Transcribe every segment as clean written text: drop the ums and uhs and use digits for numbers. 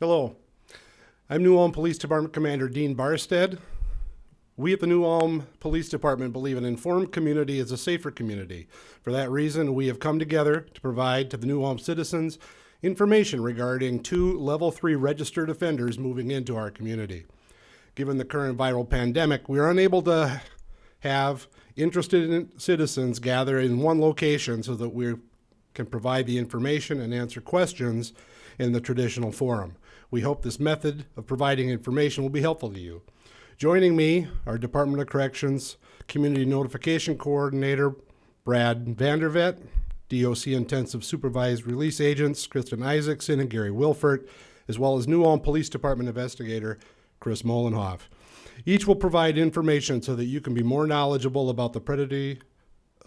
Hello, I'm New Ulm Police Department Commander Dean Barstead. We at the New Ulm Police Department believe an informed community is a safer community. For that reason, we have come together to provide to the New Ulm citizens information regarding 2 Level 3 registered offenders moving into our community. Given the current viral pandemic, we are unable to have interested citizens gather in one location so that we can provide the information and answer questions in the traditional forum. We hope this method of providing information will be helpful to you. Joining me are Department of Corrections Community Notification Coordinator Brad Vandervet, DOC Intensive Supervised Release Agents Kristen Isaacson and Gary Wilfert, as well as New Ulm Police Department Investigator Chris Molenhoff. Each will provide information so that you can be more knowledgeable about the Predatory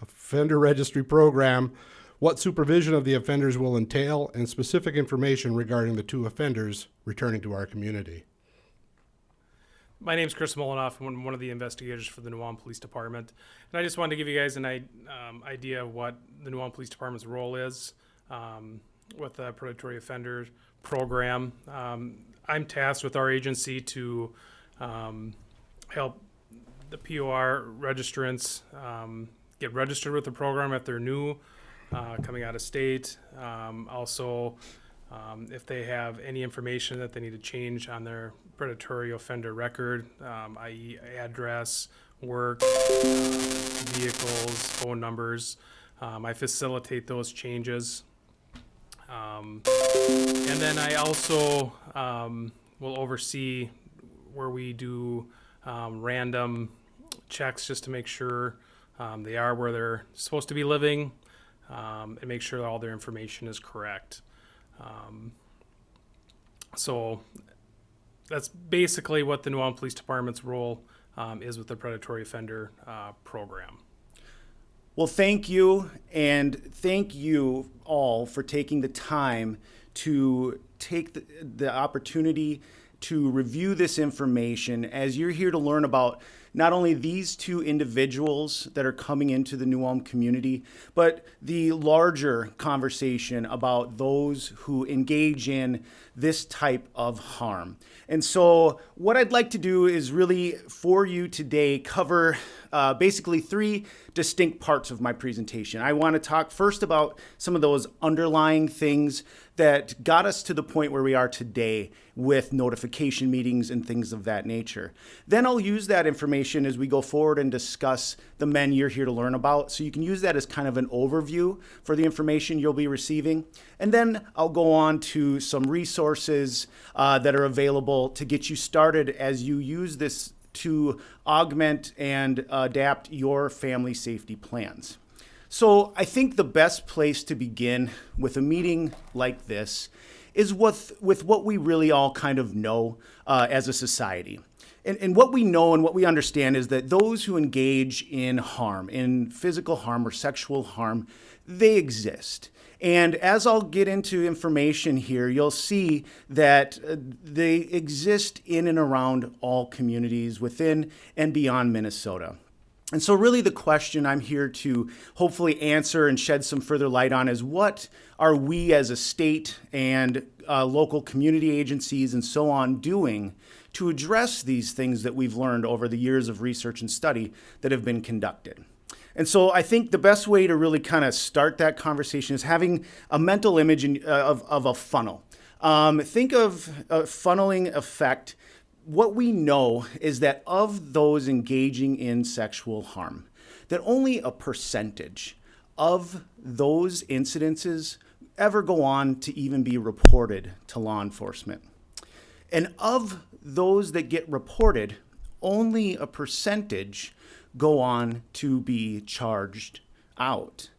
Offender Registry program, what supervision of the offenders will entail, and specific information regarding the 2 offenders returning to our community. My name is Chris Molenhoff. I'm one of the investigators for the New Ulm Police Department. And I just wanted to give you guys an idea of what the New Ulm Police Department's role is with the Predatory Offender program. I'm tasked with our agency to help the POR registrants get registered with the program if they're new, coming out of state. Also, if they have any information that they need to change on their predatory offender record, i.e. address, work, vehicles, phone numbers, I facilitate those changes. And then I also will oversee where we do random checks just to make sure they are where they're supposed to be living, and make sure that all their information is correct. So that's basically what the New Ulm Police Department's role is with the Predatory Offender program. Well, thank you, and thank you all for taking the time to take the opportunity to review this information as you're here to learn about not only these 2 individuals that are coming into the New Ulm community, but the larger conversation about those who engage in this type of harm. And so what I'd like to do is really, for you today, cover basically 3 distinct parts of my presentation. I want to talk first about some of those underlying things that got us to the point where we are today with notification meetings and things of that nature. Then I'll use that information as we go forward and discuss the men you're here to learn about. So you can use that as kind of an overview for the information you'll be receiving. And then I'll go on to some resources that are available to get you started as you use this to augment and adapt your family safety plans. So I think the best place to begin with a meeting like this is with what we really all kind of know as a society. And what we know and what we understand is that those who engage in harm, in physical harm or sexual harm, they exist. And as I'll get into information here, you'll see that they exist in and around all communities within and beyond Minnesota. And so really the question I'm here to hopefully answer and shed some further light on is, what are we as a state and local community agencies and so on doing to address these things that we've learned over the years of research and study that have been conducted? And so I think the best way to really kind of start that conversation is having a mental image of a funnel. Think of a funneling effect. What we know is that of those engaging in sexual harm, that only a percentage of those incidences ever go on to even be reported to law enforcement. And of those that get reported, only a percentage go on to be charged out.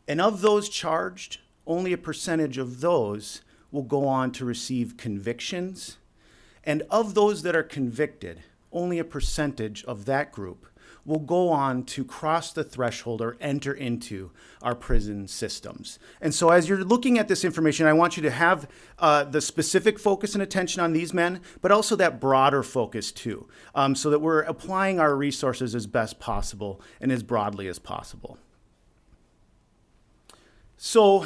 And of those charged, only a percentage of those will go on to receive convictions. And of those that are convicted, only a percentage of that group will go on to cross the threshold or enter into our prison systems. And so as you're looking at this information, I want you to have the specific focus and attention on these men, but also that broader focus too, so that we're applying our resources as best possible and as broadly as possible. So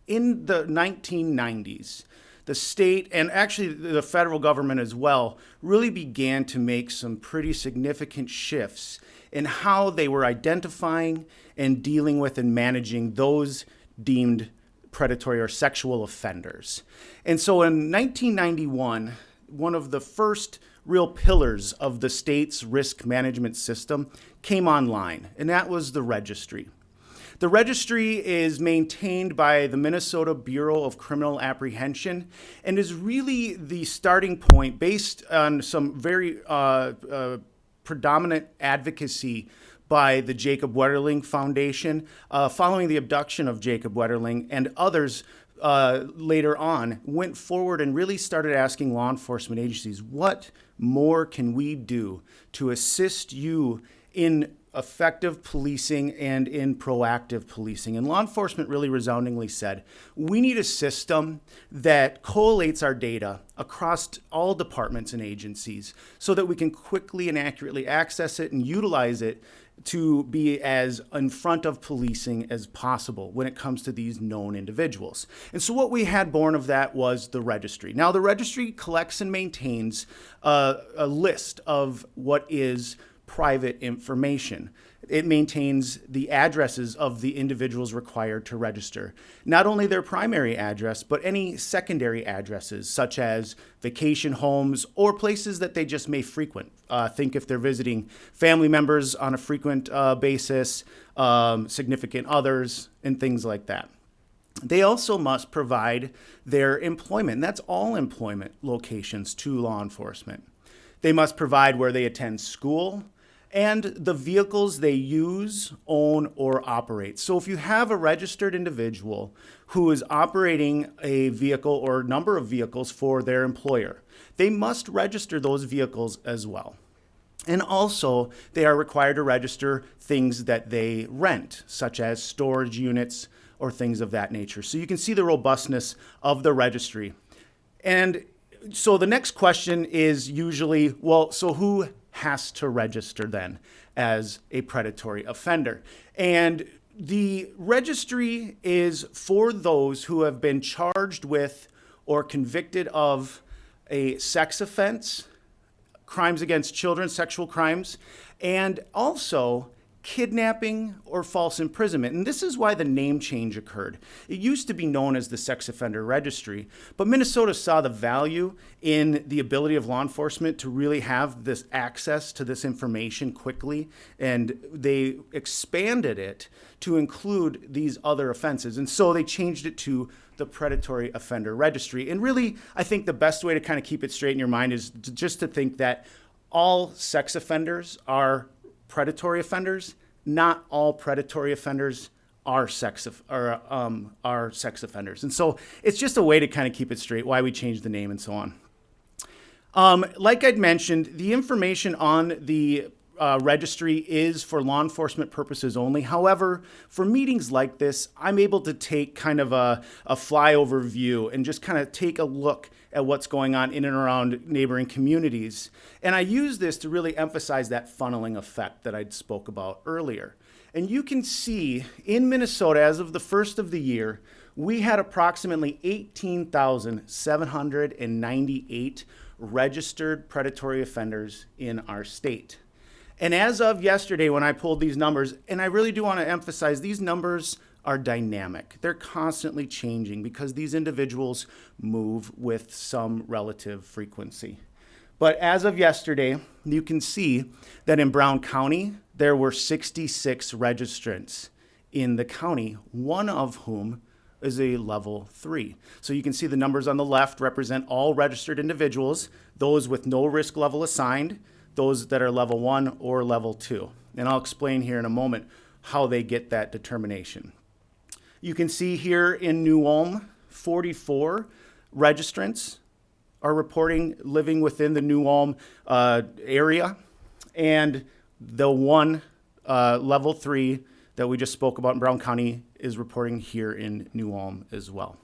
in the 1990s, the state and actually the federal government as well really began to make some pretty significant shifts in how they were identifying and dealing with and managing those deemed predatory or sexual offenders. And so in 1991, one of the first real pillars of the state's risk management system came online, and that was the Registry. The Registry is maintained by the Minnesota Bureau of Criminal Apprehension and is really the starting point based on some very predominant advocacy by the Jacob Wetterling Foundation following the abduction of Jacob Wetterling, and others later on went forward and really started asking law enforcement agencies, what more can we do to assist you in effective policing and in proactive policing? And law enforcement really resoundingly said, we need a system that collates our data across all departments and agencies so that we can quickly and accurately access it and utilize it to be as in front of policing as possible when it comes to these known individuals. And so what we had born of that was the Registry. Now the Registry collects and maintains a list of what is private information. It maintains the addresses of the individuals required to register. Not only their primary address, but any secondary addresses, such as vacation homes or places that they just may frequent. Think if they're visiting family members on a frequent basis, significant others, and things like that. They also must provide their employment, and that's all employment locations to law enforcement. They must provide where they attend school, and the vehicles they use, own, or operate. So if you have a registered individual who is operating a vehicle or number of vehicles for their employer, they must register those vehicles as well. And also, they are required to register things that they rent, such as storage units or things of that nature. So you can see the robustness of the Registry. And so the next question is usually, well, so who has to register then as a predatory offender? And the Registry is for those who have been charged with or convicted of a sex offense, crimes against children, sexual crimes, and also kidnapping or false imprisonment. And this is why the name change occurred. It used to be known as the Sex Offender Registry, but Minnesota saw the value in the ability of law enforcement to really have this access to this information quickly, and they expanded it to include these other offenses. And so they changed it to the Predatory Offender Registry. And really, I think the best way to kind of keep it straight in your mind is just to think that all sex offenders are predatory offenders. Not all predatory offenders are sex offenders. And so it's just a way to kind of keep it straight, why we changed the name and so on. Like I'd mentioned, the information on the Registry is for law enforcement purposes only. However, for meetings like this, I'm able to take kind of a flyover view and just kind of take a look at what's going on in and around neighboring communities. And I use this to really emphasize that funneling effect that I spoke about earlier. And you can see in Minnesota, as of the first of the year, we had approximately 18,798 registered predatory offenders in our state. And as of yesterday, when I pulled these numbers, and I really do want to emphasize, these numbers are dynamic. They're constantly changing because these individuals move with some relative frequency. But as of yesterday, you can see that in Brown County, there were 66 registrants in the county, one of whom is a level 3. So you can see the numbers on the left represent all registered individuals, those with no risk level assigned, those that are level 1 or level 2. And I'll explain here in a moment how they get that determination. You can see here in New Ulm, 44 registrants are reporting living within the New Ulm area, and the one level 3 that we just spoke about in Brown County is reporting here in New Ulm as well.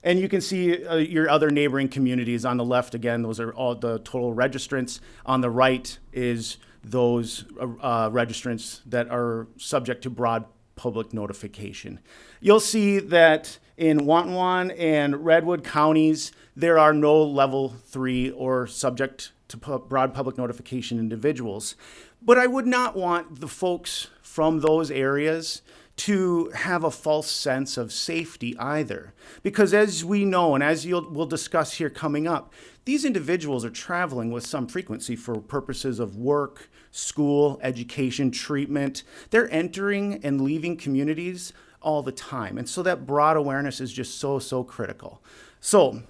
And you can see your other neighboring communities on the left. Again, those are all the total registrants. On the right is those registrants that are subject to broad public notification. You'll see that in Wantawan and Redwood counties, there are no level 3 or subject to broad public notification individuals. But I would not want the folks from those areas to have a false sense of safety either. Because as we know, and as we'll discuss here coming up, these individuals are traveling with some frequency for purposes of work, school, education, treatment. They're entering and leaving communities all the time. And so that broad awareness is just so critical. So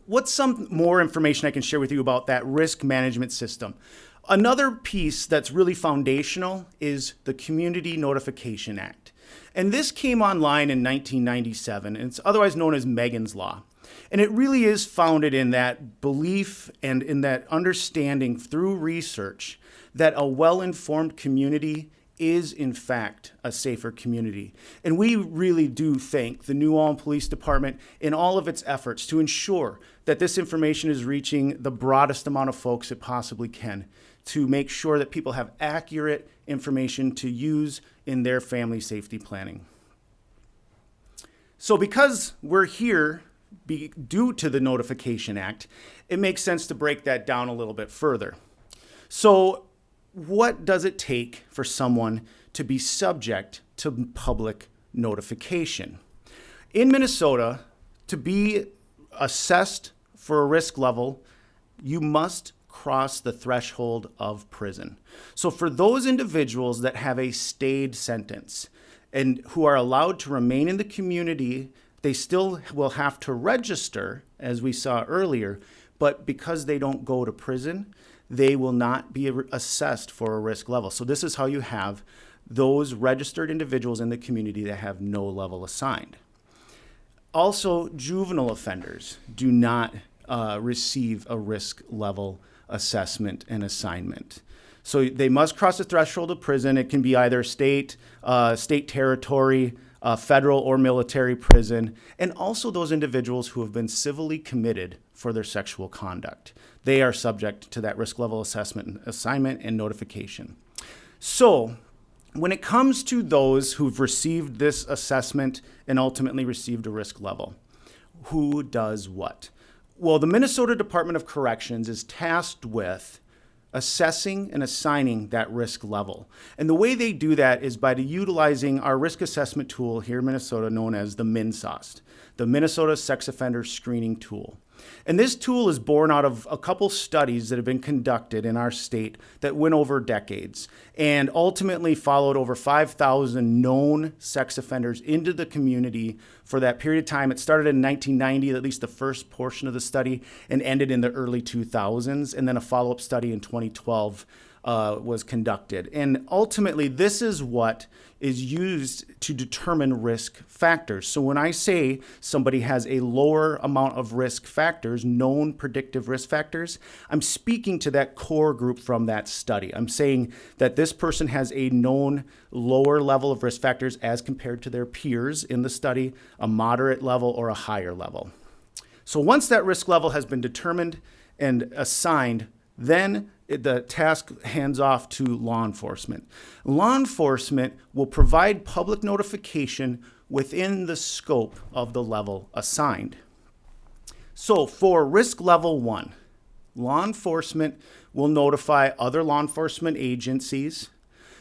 what's some more information I can share with you about that risk management system? Another piece that's really foundational is the Community Notification Act. And this came online in 1997, and it's otherwise known as Megan's Law. And it really is founded in that belief and in that understanding through research that a well-informed community is in fact a safer community. And we really do thank the New Ulm Police Department in all of its efforts to ensure that this information is reaching the broadest amount of folks it possibly can, to make sure that people have accurate information to use in their family safety planning. So because we're here due to the Notification Act, it makes sense to break that down a little bit further. So what does it take for someone to be subject to public notification? In Minnesota, to be assessed for a risk level, you must cross the threshold of prison. So for those individuals that have a stayed sentence and who are allowed to remain in the community, they still will have to register, as we saw earlier, but because they don't go to prison, they will not be assessed for a risk level. So this is how you have those registered individuals in the community that have no level assigned. Also, juvenile offenders do not receive a risk level assessment and assignment. So they must cross the threshold of prison. It can be either state territory, federal or military prison, and also those individuals who have been civilly committed for their sexual conduct. They are subject to that risk level assessment and assignment and notification. So when it comes to those who've received this assessment and ultimately received a risk level, who does what? Well, the Minnesota Department of Corrections is tasked with assessing and assigning that risk level. And the way they do that is by utilizing our risk assessment tool here in Minnesota known as the MinSOST, the Minnesota Sex Offender Screening Tool. And this tool is born out of a couple studies that have been conducted in our state that went over decades and ultimately followed over 5,000 known sex offenders into the community for that period of time. It started in 1990, at least the first portion of the study, and ended in the early 2000s. And then a follow-up study in 2012 was conducted. And ultimately, this is what is used to determine risk factors. So when I say somebody has a lower amount of risk factors, known predictive risk factors, I'm speaking to that core group from that study. I'm saying that this person has a known lower level of risk factors as compared to their peers in the study, a moderate level or a higher level. So once that risk level has been determined and assigned, then the task hands off to law enforcement. Law enforcement will provide public notification within the scope of the level assigned. So for risk level 1, law enforcement will notify other law enforcement agencies.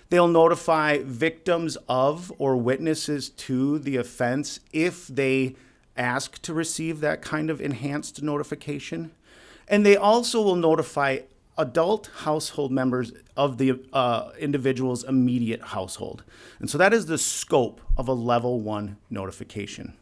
They'll notify victims of or witnesses to the offense if they ask to receive that kind of enhanced notification. And they also will notify adult household members of the individual's immediate household. And so that is the scope of a level 1 notification.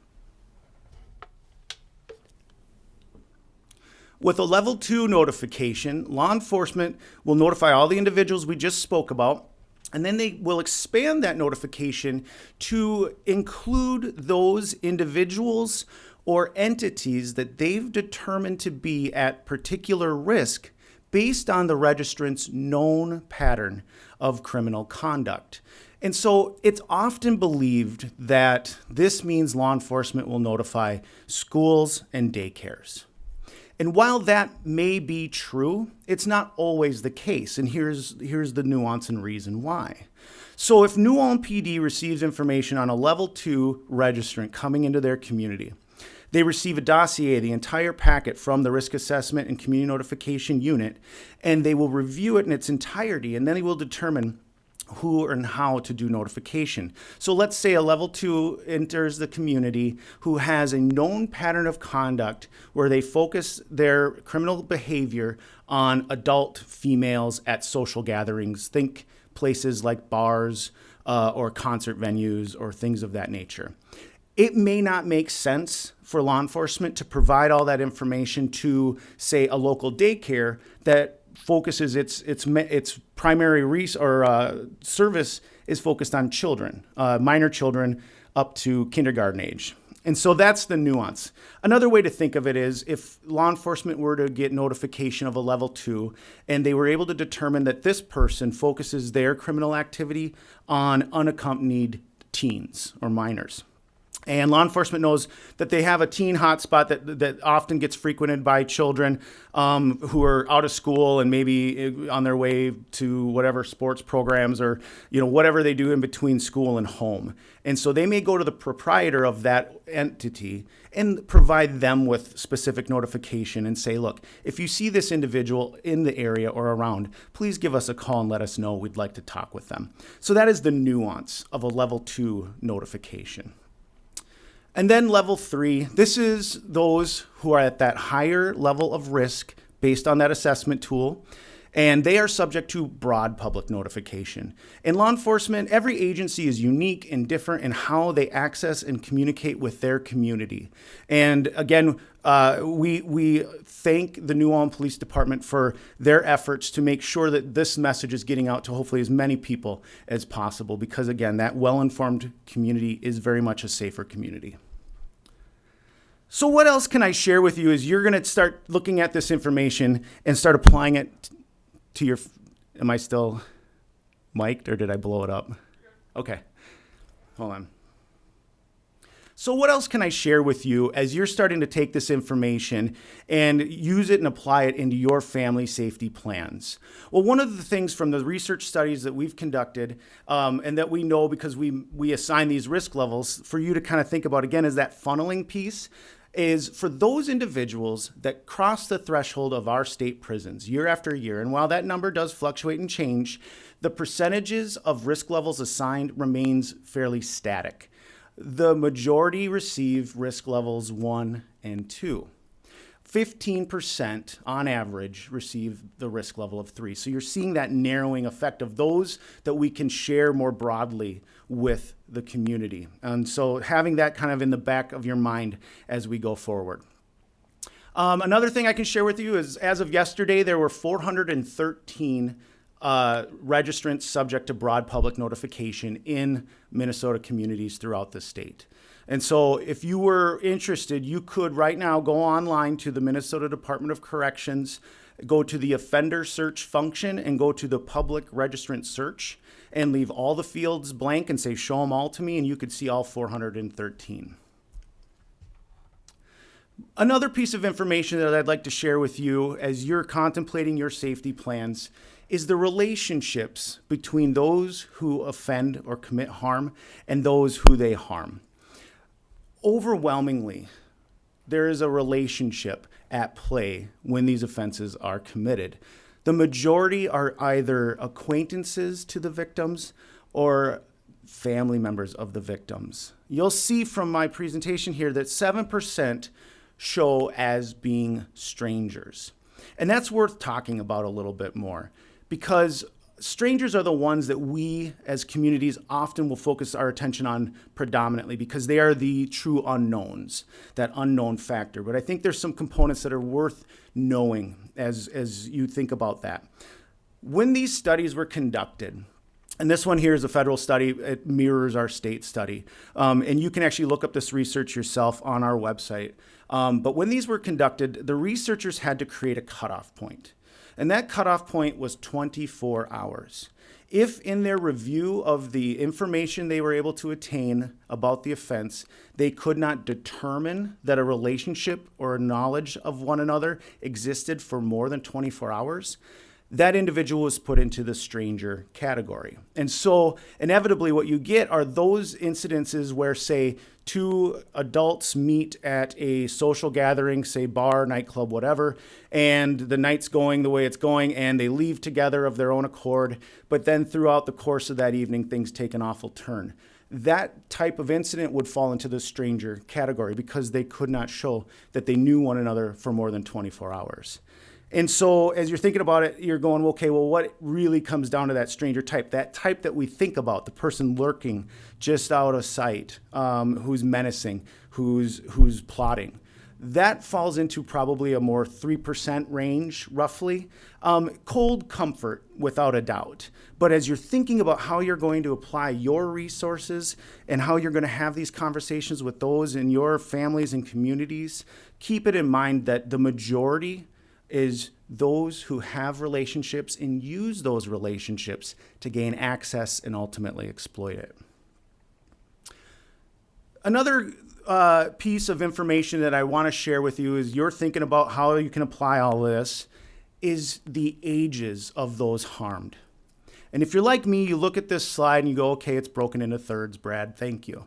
With a level 2 notification, law enforcement will notify all the individuals we just spoke about, and then they will expand that notification to include those individuals or entities that they've determined to be at particular risk based on the registrant's known pattern of criminal conduct. And so it's often believed that this means law enforcement will notify schools and daycares. And while that may be true, it's not always the case. And here's the nuance and reason why. So if New Ulm PD receives information on a level 2 registrant coming into their community, they receive a dossier, the entire packet from the Risk Assessment and Community Notification Unit, and they will review it in its entirety, and then they will determine who and how to do notification. So let's say a level 2 enters the community who has a known pattern of conduct where they focus their criminal behavior on adult females at social gatherings. Think places like bars or concert venues or things of that nature. It may not make sense for law enforcement to provide all that information to, say, a local daycare that focuses its primary service is focused on children, minor children up to kindergarten age. And so that's the nuance. Another way to think of it is if law enforcement were to get notification of a level 2 and they were able to determine that this person focuses their criminal activity on unaccompanied teens or minors. And law enforcement knows that they have a teen hotspot that often gets frequented by children who are out of school and maybe on their way to whatever sports programs or whatever they do in between school and home. And so they may go to the proprietor of that entity and provide them with specific notification and say, look, if you see this individual in the area or around, please give us a call and let us know. We'd like to talk with them. So that is the nuance of a level 2 notification. And then level 3, this is those who are at that higher level of risk based on that assessment tool, and they are subject to broad public notification. In law enforcement, every agency is unique and different in how they access and communicate with their community. And again, we thank the New Ulm Police Department for their efforts to make sure that this message is getting out to hopefully as many people as possible, because again, that well-informed community is very much a safer community. So what else can I share with you as you're going to start looking at this information and start applying it to your, am I still mic'd or did I blow it up? Okay, hold on. So what else can I share with you as you're starting to take this information and use it and apply it into your family safety plans? Well, one of the things from the research studies that we've conducted and that we know because we assign these risk levels for you to kind of think about again is that funneling piece is for those individuals that cross the threshold of our state prisons year after year. And while that number does fluctuate and change, the percentages of risk levels assigned remains fairly static. The majority receive risk levels 1 and 2. 15% on average receive the risk level of 3. So you're seeing that narrowing effect of those that we can share more broadly with the community. And so having that kind of in the back of your mind as we go forward. Another thing I can share with you is as of yesterday, there were 413 registrants subject to broad public notification in Minnesota communities throughout the state. And so if you were interested, you could right now go online to the Minnesota Department of Corrections, go to the offender search function and go to the public registrant search and leave all the fields blank and say, show them all to me, and you could see all 413. Another piece of information that I'd like to share with you as you're contemplating your safety plans is the relationships between those who offend or commit harm and those who they harm. Overwhelmingly, there is a relationship at play when these offenses are committed. The majority are either acquaintances to the victims or family members of the victims. You'll see from my presentation here that 7% show as being strangers. And that's worth talking about a little bit more because strangers are the ones that we as communities often will focus our attention on predominantly because they are the true unknowns, that unknown factor. But I think there's some components that are worth knowing as you think about that. When these studies were conducted, and this one here is a federal study, it mirrors our state study, and you can actually look up this research yourself on our website. But when these were conducted, the researchers had to create a cutoff point. And that cutoff point was 24 hours. If in their review of the information they were able to attain about the offense, they could not determine that a relationship or knowledge of one another existed for more than 24 hours, that individual was put into the stranger category. And so inevitably what you get are those incidences where, say, two adults meet at a social gathering, say bar, nightclub, whatever, and the night's going the way it's going, and they leave together of their own accord, but then throughout the course of that evening, things take an awful turn. That type of incident would fall into the stranger category because they could not show that they knew one another for more than 24 hours. And so as you're thinking about it, you're going, okay, well, what really comes down to that stranger type? That type that we think about, the person lurking just out of sight, who's menacing, who's plotting. That falls into probably a more 3% range, roughly. Cold comfort, without a doubt. But as you're thinking about how you're going to apply your resources and how you're going to have these conversations with those in your families and communities, keep it in mind that the majority is those who have relationships and use those relationships to gain access and ultimately exploit it. Another piece of information that I want to share with you is you're thinking about how you can apply all this is the ages of those harmed. And if you're like me, you look at this slide and you go, okay, it's broken into thirds, Brad, thank you.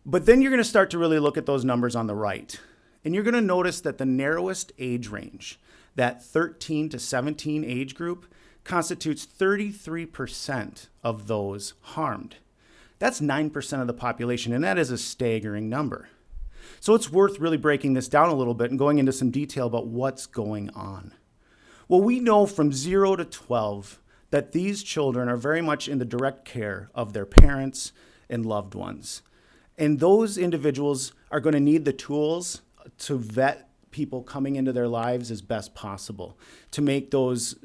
But then you're going to start to really look at those numbers on the right. And you're going to notice that the narrowest age range, that 13 to 17 age group, constitutes 33% of those harmed. That's 9% of the population, and that is a staggering number. So it's worth really breaking this down a little bit and going into some detail about what's going on. Well, we know from 0 to 12 that these children are very much in the direct care of their parents and loved ones. And those individuals are going to need the tools to vet people coming into their lives as best possible, to make those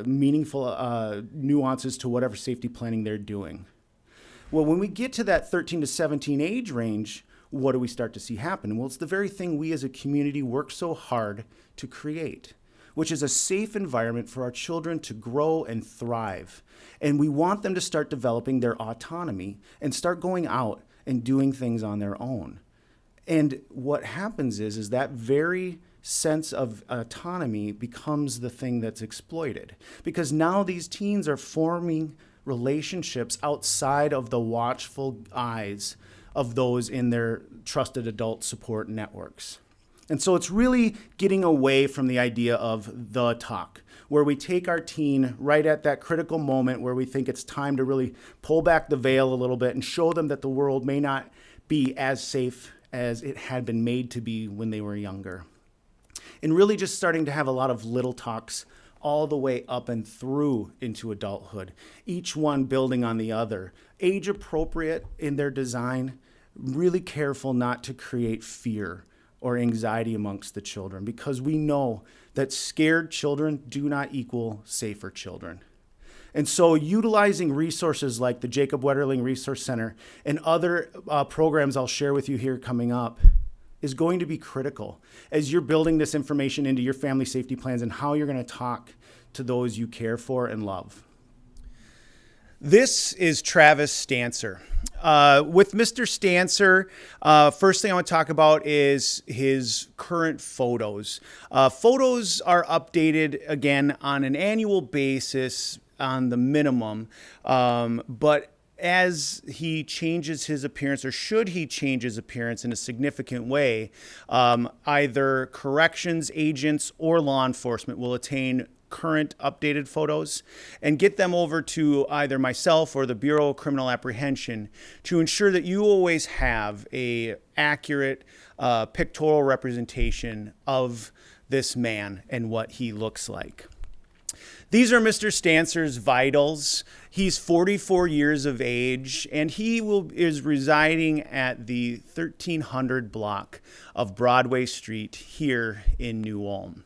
meaningful nuances to whatever safety planning they're doing. Well, when we get to that 13 to 17 age range, what do we start to see happen? Well, it's the very thing we as a community work so hard to create, which is a safe environment for our children to grow and thrive. And we want them to start developing their autonomy and start going out and doing things on their own. And what happens is that very sense of autonomy becomes the thing that's exploited. Because now these teens are forming relationships outside of the watchful eyes of those in their trusted adult support networks. And so it's really getting away from the idea of the talk, where we take our teen right at that critical moment where we think it's time to really pull back the veil a little bit and show them that the world may not be as safe as it had been made to be when they were younger. And really just starting to have a lot of little talks all the way up and through into adulthood, each one building on the other, age appropriate in their design, really careful not to create fear or anxiety amongst the children, because we know that scared children do not equal safer children. And so utilizing resources like the Jacob Wetterling Resource Center and other programs I'll share with you here coming up is going to be critical as you're building this information into your family safety plans and how you're going to talk to those you care for and love. This is Travis Stancer. With Mr. Stancer, first thing I want to talk about is his current photos. Photos are updated again on an annual basis on the minimum, but as he changes his appearance, or should he change his appearance in a significant way, either corrections agents or law enforcement will attain current updated photos and get them over to either myself or the Bureau of Criminal Apprehension to ensure that you always have a accurate pictorial representation of this man and what he looks like. These are Mr. Stancer's vitals. He's 44 years of age, and he is residing at the 1300 block of Broadway Street here in New Ulm.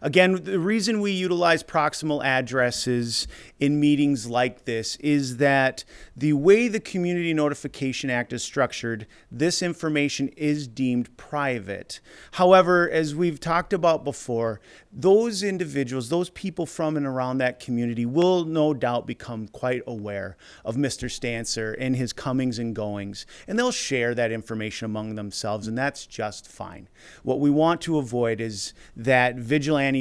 Again, the reason we utilize proximal addresses in meetings like this is that the way the Community Notification Act is structured, this information is deemed private. However, as we've talked about before, those individuals, those people from and around that community will no doubt become quite aware of Mr. Stancer and his comings and goings, and they'll share that information among themselves, and that's just fine. What we want to avoid is that vigilantism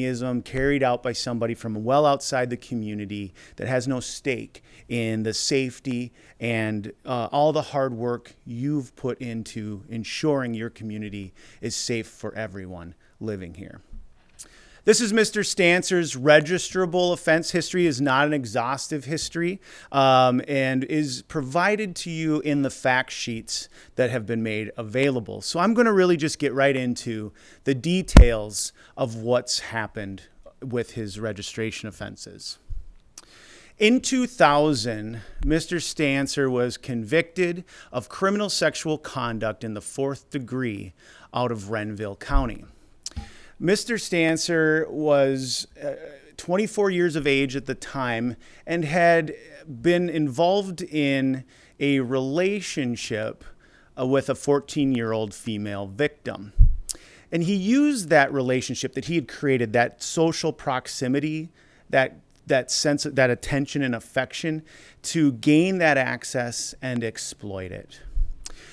carried out by somebody from well outside the community that has no stake in the safety and all the hard work you've put into ensuring your community is safe for everyone living here. This is Mr. Stancer's registrable offense history. Is not an exhaustive history and is provided to you in the fact sheets that have been made available. So I'm going to really just get right into the details of what's happened with his registration offenses. In 2000, Mr. Stancer was convicted of criminal sexual conduct in the 4th degree out of Renville County. Mr. Stancer was 24 years of age at the time and had been involved in a relationship with a 14-year-old female victim. And he used that relationship that he had created, that social proximity, that sense of that attention and affection, to gain that access and exploit it.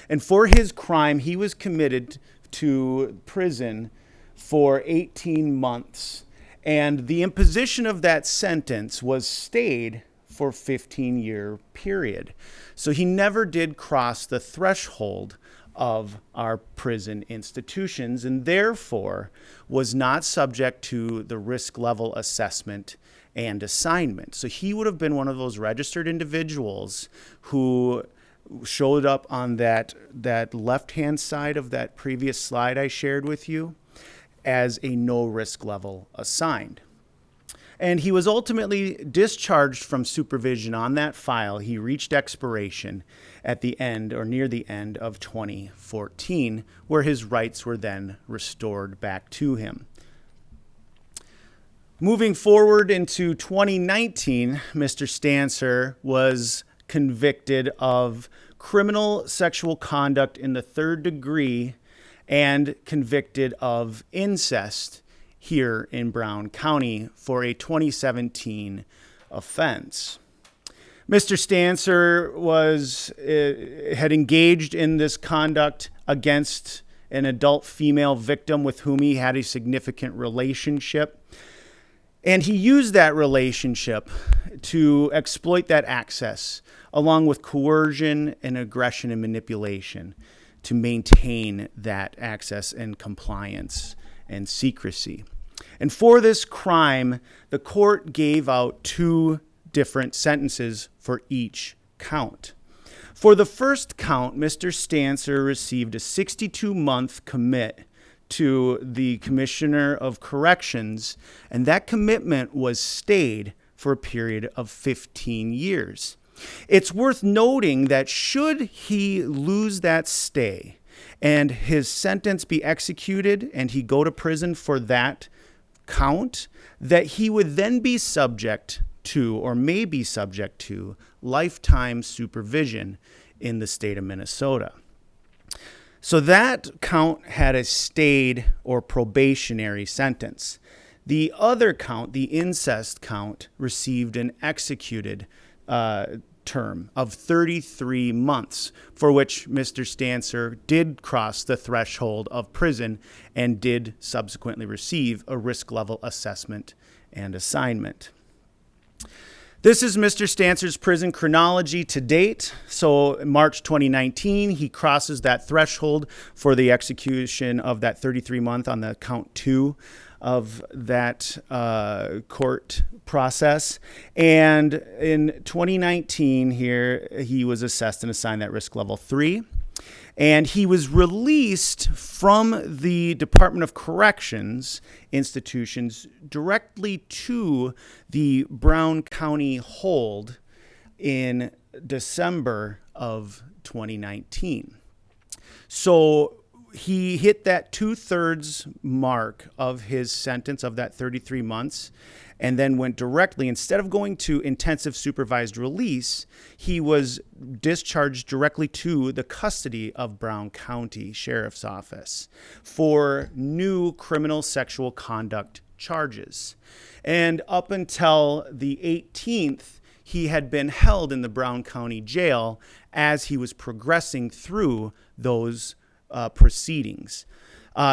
And for his crime, he was committed to prison for 18 months, and the imposition of that sentence was stayed for a 15-year period. So he never did cross the threshold of our prison institutions and therefore was not subject to the risk level assessment and assignment. So he would have been one of those registered individuals who showed up on that left-hand side of that previous slide I shared with you as a no risk level assigned. And he was ultimately discharged from supervision on that file. He reached expiration at the end or near the end of 2014, where his rights were then restored back to him. Moving forward into 2019, Mr. Stancer was convicted of criminal sexual conduct in the 3rd degree and convicted of incest here in Brown County for a 2017 offense. Mr. Stancer had engaged in this conduct against an adult female victim with whom he had a significant relationship. And he used that relationship to exploit that access, along with coercion and aggression and manipulation, to maintain that access and compliance and secrecy. And for this crime, the court gave out 2 different sentences for each count. For the first count, Mr. Stancer received a 62-month commit to the Commissioner of Corrections, and that commitment was stayed for a period of 15 years. It's worth noting that should he lose that stay and his sentence be executed and he go to prison for that count, that he would then be subject to, or may be subject to, lifetime supervision in the state of Minnesota. So that count had a stayed or probationary sentence. The other count, the incest count, received an executed term of 33 months, for which Mr. Stancer did cross the threshold of prison and did subsequently receive a risk level assessment and assignment. This is Mr. Stancer's prison chronology to date. So in March 2019, he crosses that threshold for the execution of that 33-month on the count 2 of that court process. And in 2019 here, he was assessed and assigned that risk level 3. And he was released from the Department of Corrections institutions directly to the Brown County hold in December of 2019. So he hit that 2/3 mark of his sentence of that 33 months and then went directly, instead of going to intensive supervised release, he was discharged directly to the custody of Brown County Sheriff's Office for new criminal sexual conduct charges. And up until the 18th, he had been held in the Brown County Jail as he was progressing through those proceedings.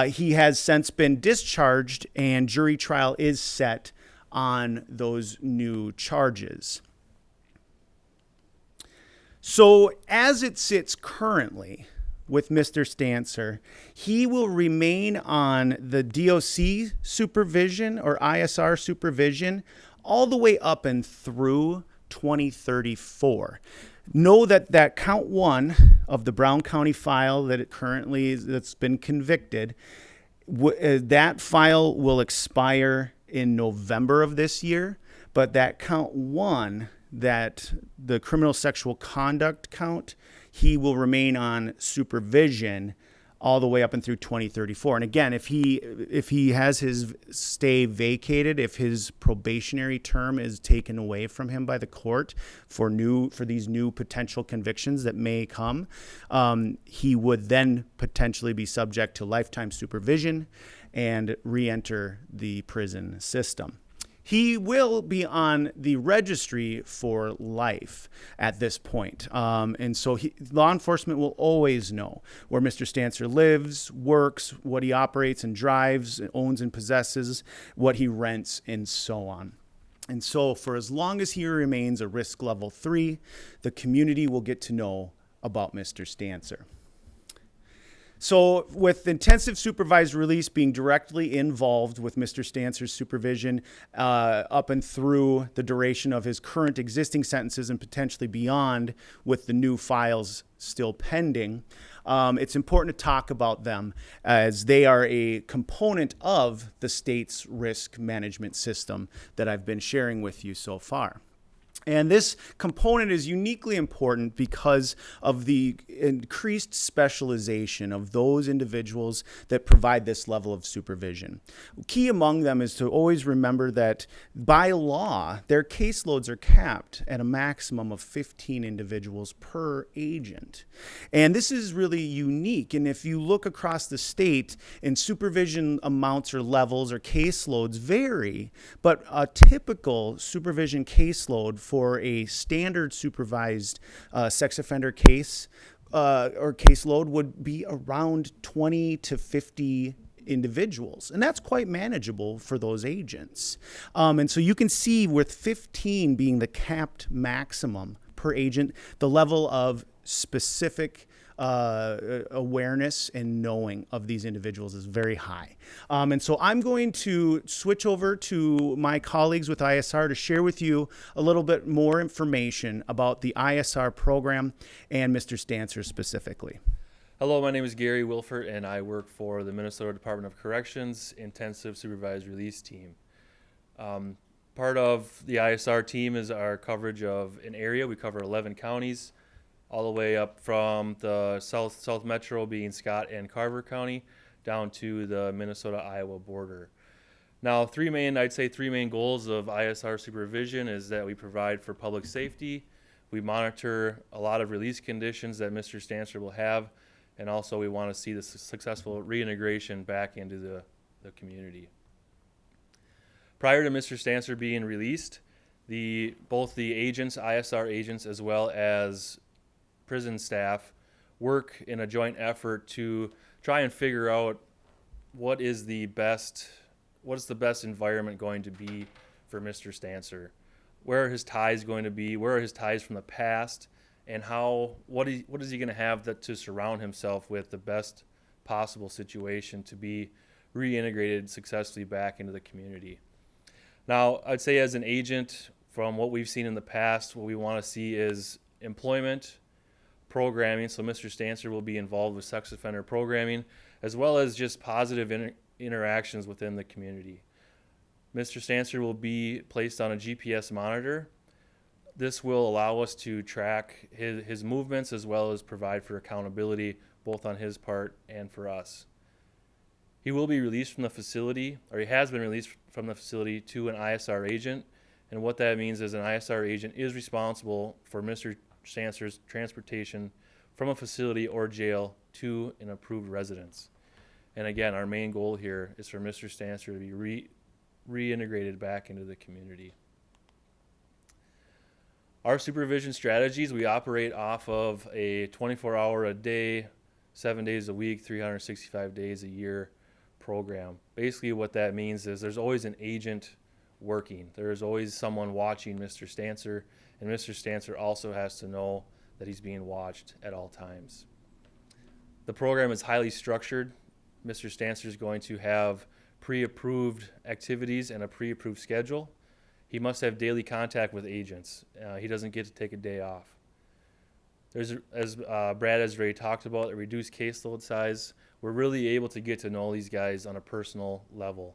He has since been discharged, and jury trial is set on those new charges. So as it sits currently with Mr. Stancer, he will remain on the DOC supervision or ISR supervision all the way up and through 2034. Know that count 1 of the Brown County file that's been convicted, that file will expire in November of this year, but that count 1, that the criminal sexual conduct count, he will remain on supervision all the way up and through 2034. And again, if he has his stay vacated, if his probationary term is taken away from him by the court for these new potential convictions that may come, he would then potentially be subject to lifetime supervision and re-enter the prison system. He will be on the registry for life at this point. And so law enforcement will always know where Mr. Stancer lives, works, what he operates and drives, owns and possesses, what he rents, and so on. And so for as long as he remains a risk level 3, the community will get to know about Mr. Stancer. So with intensive supervised release being directly involved with Mr. Stancer's supervision up and through the duration of his current existing sentences and potentially beyond with the new files still pending, it's important to talk about them as they are a component of the state's risk management system that I've been sharing with you so far. And this component is uniquely important because of the increased specialization of those individuals that provide this level of supervision. Key among them is to always remember that by law, their caseloads are capped at a maximum of 15 individuals per agent. And this is really unique. And if you look across the state, and supervision amounts or levels or caseloads vary, but a typical supervision caseload for a standard supervised sex offender case or caseload would be around 20 to 50 individuals. And that's quite manageable for those agents. And so you can see with 15 being the capped maximum per agent, the level of specific awareness and knowing of these individuals is very high. And so I'm going to switch over to my colleagues with ISR to share with you a little bit more information about the ISR program and Mr. Stancer specifically. Hello, my name is Gary Wilford, and I work for the Minnesota Department of Corrections Intensive Supervised Release Team. Part of the ISR team is our coverage of an area. We cover 11 counties, all the way up from the South Metro being Scott and Carver County down to the Minnesota-Iowa border. Now, three main goals of ISR supervision is that we provide for public safety, we monitor a lot of release conditions that Mr. Stancer will have, and also we want to see the successful reintegration back into the community. Prior to Mr. Stancer being released, both the agents, ISR agents, as well as prison staff work in a joint effort to try and figure out what is the best environment going to be for Mr. Stancer. Where are his ties going to be? Where are his ties from the past? And what is he going to have to surround himself with the best possible situation to be reintegrated successfully back into the community? Now, I'd say as an agent, from what we've seen in the past, what we want to see is employment, programming. So Mr. Stancer will be involved with sex offender programming, as well as just positive interactions within the community. Mr. Stancer will be placed on a GPS monitor. This will allow us to track his movements as well as provide for accountability both on his part and for us. He will be released from the facility, or he has been released from the facility to an ISR agent. And what that means is an ISR agent is responsible for Mr. Stancer's transportation from a facility or jail to an approved residence. And again, our main goal here is for Mr. Stancer to be reintegrated back into the community. Our supervision strategies, we operate off of a 24-hour a day, 7 days a week, 365 days a year program. Basically what that means is there's always an agent working. There's always someone watching Mr. Stancer, and Mr. Stancer also has to know that he's being watched at all times. The program is highly structured. Mr. Stancer is going to have pre-approved activities and a pre-approved schedule. He must have daily contact with agents. He doesn't get to take a day off. There's, as Brad has already talked about, a reduced caseload size. We're really able to get to know these guys on a personal level.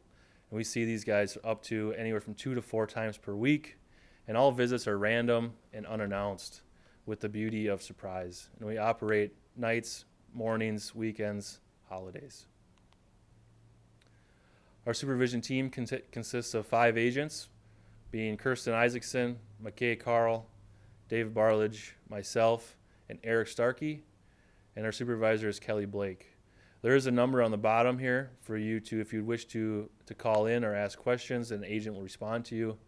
And we see these guys up to anywhere from 2 to 4 times per week. And all visits are random and unannounced with the beauty of surprise. And we operate nights, mornings, weekends, holidays. Our supervision team consists of 5 agents, being Kirsten Isaacson, McKay Carl, Dave Barledge, myself, and Eric Starkey, and our supervisor is Kelly Blake. There is a number on the bottom here for you to, if you wish to call in or ask questions, an agent will respond to you.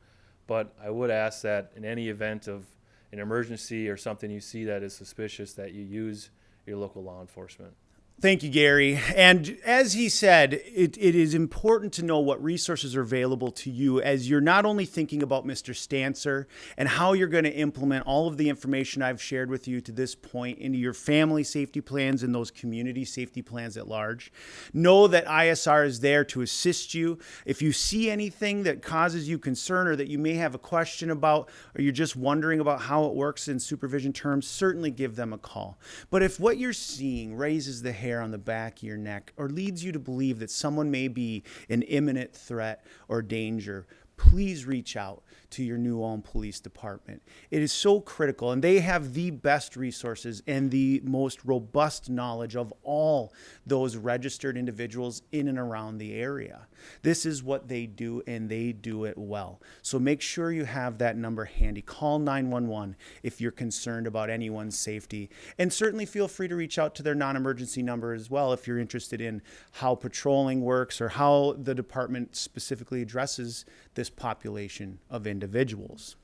But I would ask that in any event of an emergency or something you see that is suspicious, that you use your local law enforcement. Thank you, Gary. And as he said, it is important to know what resources are available to you as you're not only thinking about Mr. Stancer and how you're going to implement all of the information I've shared with you to this point into your family safety plans and those community safety plans at large. Know that ISR is there to assist you. If you see anything that causes you concern or that you may have a question about, or you're just wondering about how it works in supervision terms, certainly give them a call. But if what you're seeing raises the hair on the back of your neck or leads you to believe that someone may be an imminent threat or danger, please reach out to your New Ulm Police Department. It is so critical, and they have the best resources and the most robust knowledge of all those registered individuals in and around the area. This is what they do, and they do it well. So make sure you have that number handy. Call 911 if you're concerned about anyone's safety, and certainly feel free to reach out to their non-emergency number as well if you're interested in how patrolling works or how the department specifically addresses this population of individuals.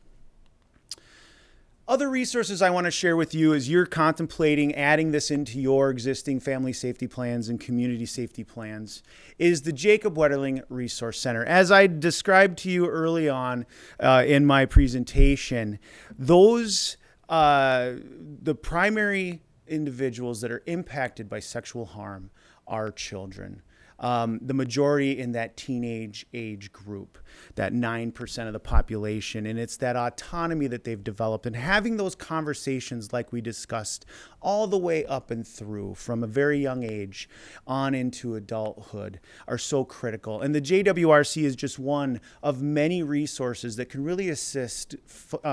Other resources I want to share with you as you're contemplating adding this into your existing family safety plans and community safety plans is the Jacob Wetterling Resource Center. As I described to you early on in my presentation, those the primary individuals that are impacted by sexual harm are children. The majority in that teenage age group, that 9% of the population. And it's that autonomy that they've developed. And having those conversations like we discussed all the way up and through from a very young age on into adulthood are so critical. And the JWRC is just one of many resources that can really assist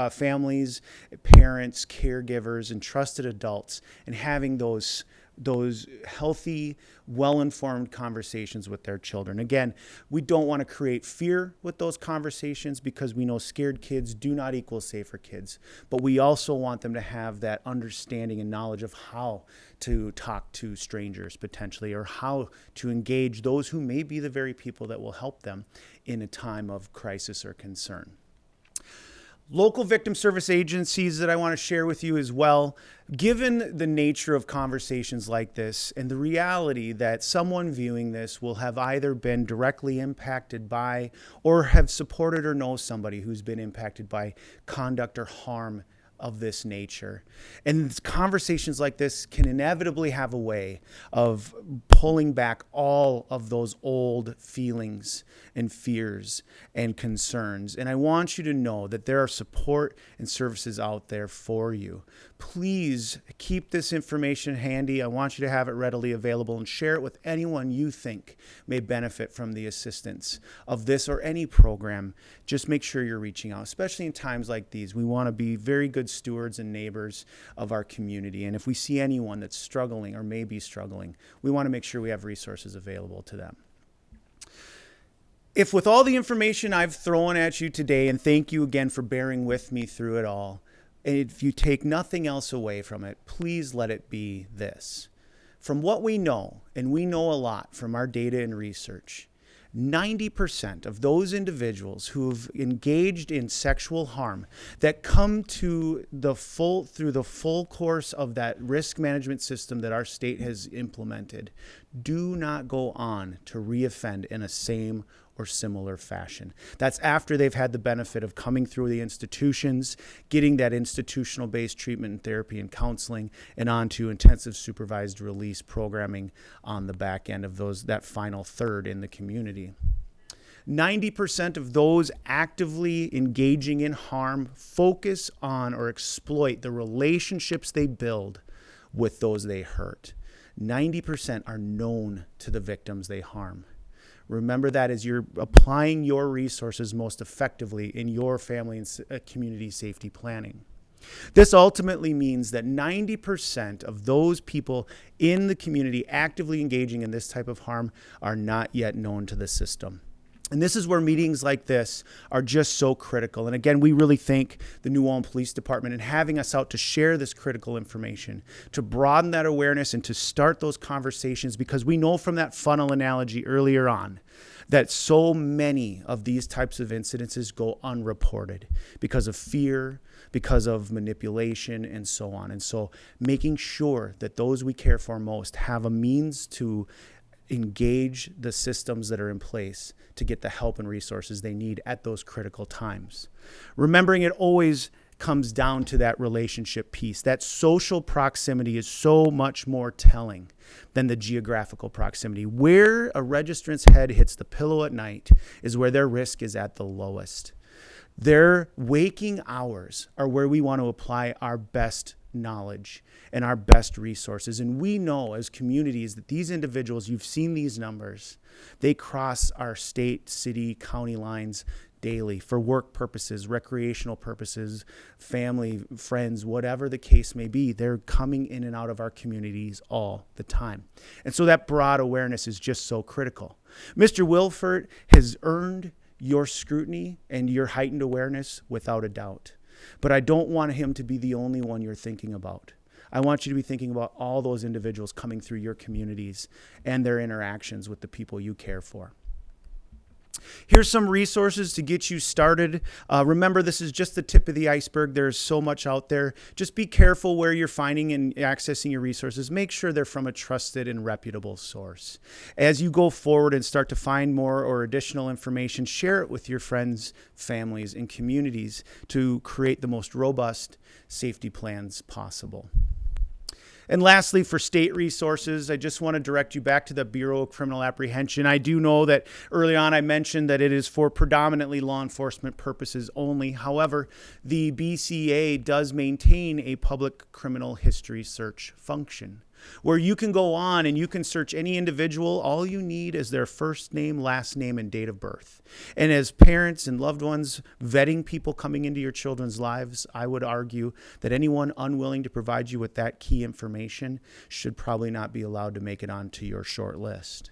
families, parents, caregivers, and trusted adults in having those healthy, well-informed conversations with their children. Again, we don't want to create fear with those conversations because we know scared kids do not equal safer kids. But we also want them to have that understanding and knowledge of how to talk to strangers potentially, or how to engage those who may be the very people that will help them in a time of crisis or concern. Local victim service agencies that I want to share with you as well. Given the nature of conversations like this and the reality that someone viewing this will have either been directly impacted by or have supported or know somebody who's been impacted by conduct or harm of this nature. And conversations like this can inevitably have a way of pulling back all of those old feelings and fears and concerns. And I want you to know that there are support and services out there for you. Please keep this information handy. I want you to have it readily available and share it with anyone you think may benefit from the assistance of this or any program. Just make sure you're reaching out, especially in times like these. We want to be very good good stewards and neighbors of our community. And if we see anyone that's struggling or may be struggling, we want to make sure we have resources available to them. If with all the information I've thrown at you today, and thank you again for bearing with me through it all, and if you take nothing else away from it, please let it be this. From what we know, and we know a lot from our data and research, 90% of those individuals who've engaged in sexual harm that come to through the full course of that risk management system that our state has implemented do not go on to reoffend in a same or similar fashion. That's after they've had the benefit of coming through the institutions, getting that institutional-based treatment and therapy and counseling, and on to intensive supervised release programming on the back end of that final third in the community. 90% of those actively engaging in harm focus on or exploit the relationships they build with those they hurt. 90% are known to the victims they harm. Remember that as you're applying your resources most effectively in your family and community safety planning. This ultimately means that 90% of those people in the community actively engaging in this type of harm are not yet known to the system. And this is where meetings like this are just so critical. And again, we really thank the New Ulm Police Department in having us out to share this critical information, to broaden that awareness and to start those conversations, because we know from that funnel analogy earlier on that so many of these types of incidences go unreported because of fear, because of manipulation, and so on. And so making sure that those we care for most have a means to engage the systems that are in place to get the help and resources they need at those critical times. Remembering it always comes down to that relationship piece. That social proximity is so much more telling than the geographical proximity. Where a registrant's head hits the pillow at night is where their risk is at the lowest. Their waking hours are where we want to apply our best knowledge and our best resources. And we know as communities that these individuals, you've seen these numbers, they cross our state, city, county lines daily for work purposes, recreational purposes, family, friends, whatever the case may be. They're coming in and out of our communities all the time. And so that broad awareness is just so critical. Mr. Wilford has earned your scrutiny and your heightened awareness without a doubt. But I don't want him to be the only one you're thinking about. I want you to be thinking about all those individuals coming through your communities and their interactions with the people you care for. Here's some resources to get you started. Remember, this is just the tip of the iceberg. There's so much out there. Just be careful where you're finding and accessing your resources. Make sure they're from a trusted and reputable source. As you go forward and start to find more or additional information, share it with your friends, families, and communities to create the most robust safety plans possible. And lastly, for state resources, I just want to direct you back to the Bureau of Criminal Apprehension. I do know that early on I mentioned that it is for predominantly law enforcement purposes only. However, the BCA does maintain a public criminal history search function where you can go on and you can search any individual. All you need is their first name, last name, and date of birth. And as parents and loved ones vetting people coming into your children's lives, I would argue that anyone unwilling to provide you with that key information should probably not be allowed to make it onto your short list.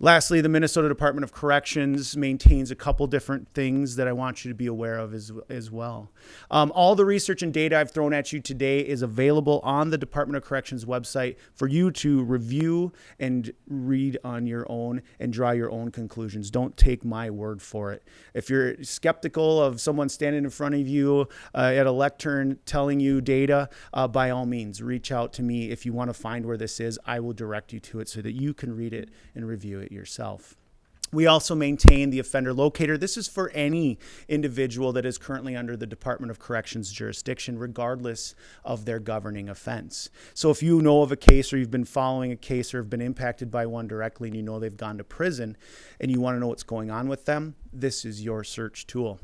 Lastly, the Minnesota Department of Corrections maintains a couple different things that I want you to be aware of as well. All the research and data I've thrown at you today is available on the Department of Corrections website for you to review and read on your own and draw your own conclusions. Don't take my word for it. If you're skeptical of someone standing in front of you at a lectern telling you data, by all means, reach out to me. If you want to find where this is, I will direct you to it so that you can read it and review it yourself. We also maintain the offender locator. This is for any individual that is currently under the Department of Corrections jurisdiction, regardless of their governing offense. So if you know of a case or you've been following a case or have been impacted by one directly and you know they've gone to prison and you want to know what's going on with them, this is your search tool.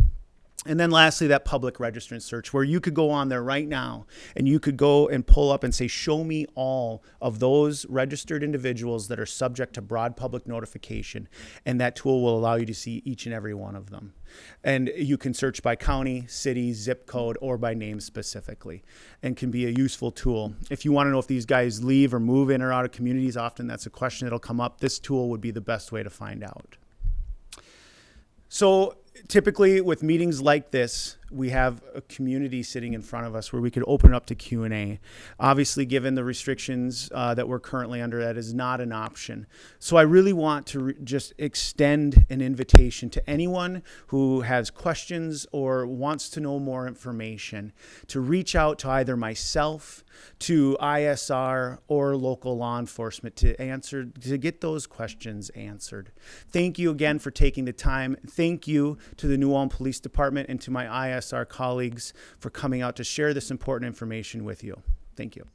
And then lastly, that public registrant search, where you could go on there right now and you could go and pull up and say, show me all of those registered individuals that are subject to broad public notification. And that tool will allow you to see each and every one of them. And you can search by county, city, zip code, or by name specifically, and can be a useful tool. If you want to know if these guys leave or move in or out of communities, often that's a question that'll come up. This tool would be the best way to find out. So typically with meetings like this, we have a community sitting in front of us where we could open it up to Q&A. Obviously, given the restrictions that we're currently under, that is not an option. So I really want to just extend an invitation to anyone who has questions or wants to know more information to reach out to either myself, to ISR, or local law enforcement to get those questions answered. Thank you again for taking the time. Thank you to the New Ulm Police Department and to my ISR colleagues for coming out to share this important information with you. Thank you.